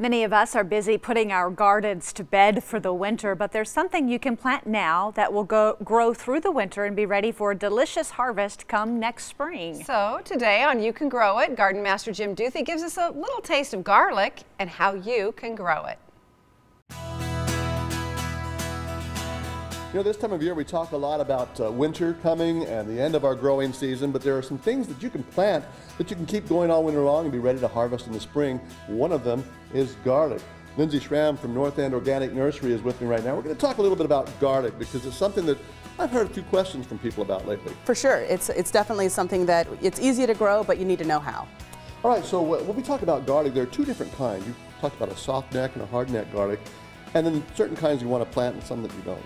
Many of us are busy putting our gardens to bed for the winter, but there's something you can plant now that will grow through the winter and be ready for a delicious harvest come next spring. So today on You Can Grow It, Garden Master Jim Duthie gives us a little taste of garlic and how you can grow it. You know, this time of year we talk a lot about winter coming and the end of our growing season, but there are some things that you can plant that you can keep going all winter long and be ready to harvest in the spring. One of them is garlic. Lindsay Schramm from North End Organic Nursery is with me right now. We're going to talk a little bit about garlic because it's something that I've heard a few questions from people about lately. For sure. It's definitely something that it's easy to grow, but you need to know how. All right, so when we talk about garlic, there are two different kinds. You talked about a soft neck and a hard neck garlic, and then certain kinds you want to plant and some that you don't.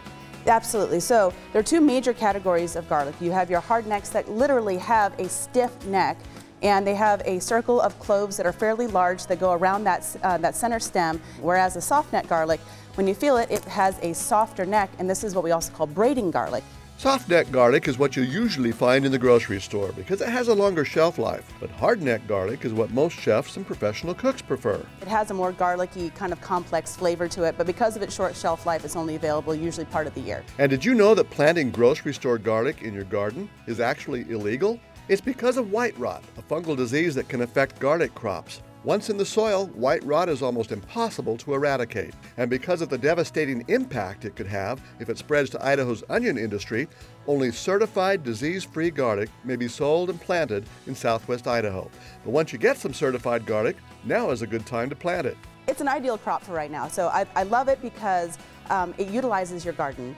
Absolutely. So there are two major categories of garlic. You have your hard necks that literally have a stiff neck, and they have a circle of cloves that are fairly large that go around that center stem, whereas the soft neck garlic, when you feel it, it has a softer neck, and this is what we also call braiding garlic. Soft neck garlic is what you usually find in the grocery store because it has a longer shelf life, but hard neck garlic is what most chefs and professional cooks prefer. It has a more garlicky kind of complex flavor to it, but because of its short shelf life, it's only available usually part of the year. And did you know that planting grocery store garlic in your garden is actually illegal? It's because of white rot, a fungal disease that can affect garlic crops. Once in the soil, white rot is almost impossible to eradicate. And because of the devastating impact it could have if it spreads to Idaho's onion industry, only certified disease-free garlic may be sold and planted in southwest Idaho. But once you get some certified garlic, now is a good time to plant it. It's an ideal crop for right now. So I love it because it utilizes your garden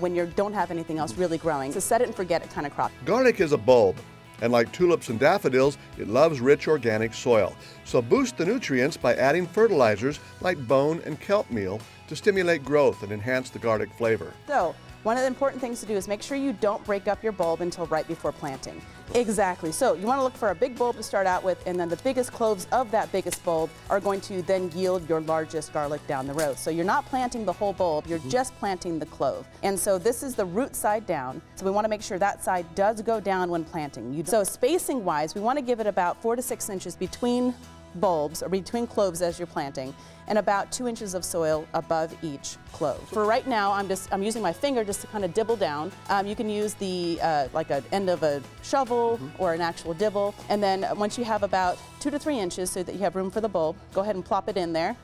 when you don't have anything else really growing. It's a set it and forget it kind of crop. Garlic is a bulb. And like tulips and daffodils, it loves rich organic soil. So boost the nutrients by adding fertilizers like bone and kelp meal to stimulate growth and enhance the garlic flavor. So one of the important things to do is make sure you don't break up your bulb until right before planting. Exactly. So you want to look for a big bulb to start out with, and then the biggest cloves of that biggest bulb are going to then yield your largest garlic down the road. So you're not planting the whole bulb, you're just planting the clove. And so this is the root side down. So we want to make sure that side does go down when planting. So spacing wise, we want to give it about 4 to 6 inches between bulbs or between cloves as you're planting, and about 2 inches of soil above each clove. For right now, I'm using my finger just to kind of dibble down. You can use the like an end of a shovel or an actual dibble, and then once you have about 2 to 3 inches so that you have room for the bulb, go ahead and plop it in there.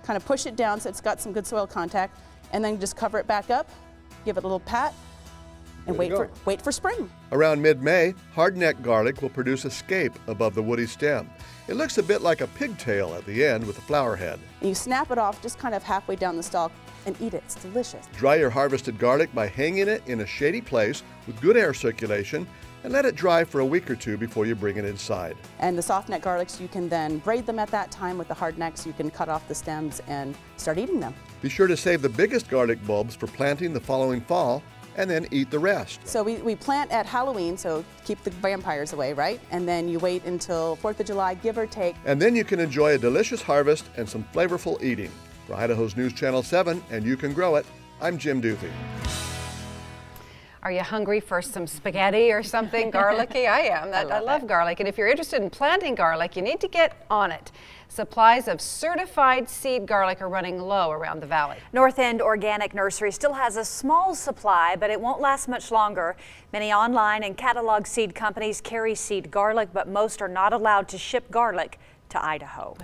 Kind of push it down so it's got some good soil contact, and then just cover it back up, give it a little pat, and wait for spring. Around mid-May, hardneck garlic will produce a scape above the woody stem. It looks a bit like a pigtail at the end with a flower head. And you snap it off just kind of halfway down the stalk and eat it. It's delicious. Dry your harvested garlic by hanging it in a shady place with good air circulation and let it dry for a week or two before you bring it inside. And the soft neck garlics, you can then braid them at that time. With the hard necks, you can cut off the stems and start eating them. Be sure to save the biggest garlic bulbs for planting the following fall, and then eat the rest. So we plant at Halloween, so keep the vampires away, right? And then you wait until 4th of July, give or take. And then you can enjoy a delicious harvest and some flavorful eating. For Idaho's News Channel 7 and You Can Grow It, I'm Jim Duthie. Are you hungry for some spaghetti or something garlicky? I am. I love garlic. And if you're interested in planting garlic, you need to get on it. Supplies of certified seed garlic are running low around the valley. North End Organic Nursery still has a small supply, but it won't last much longer. Many online and catalog seed companies carry seed garlic, but most are not allowed to ship garlic to Idaho.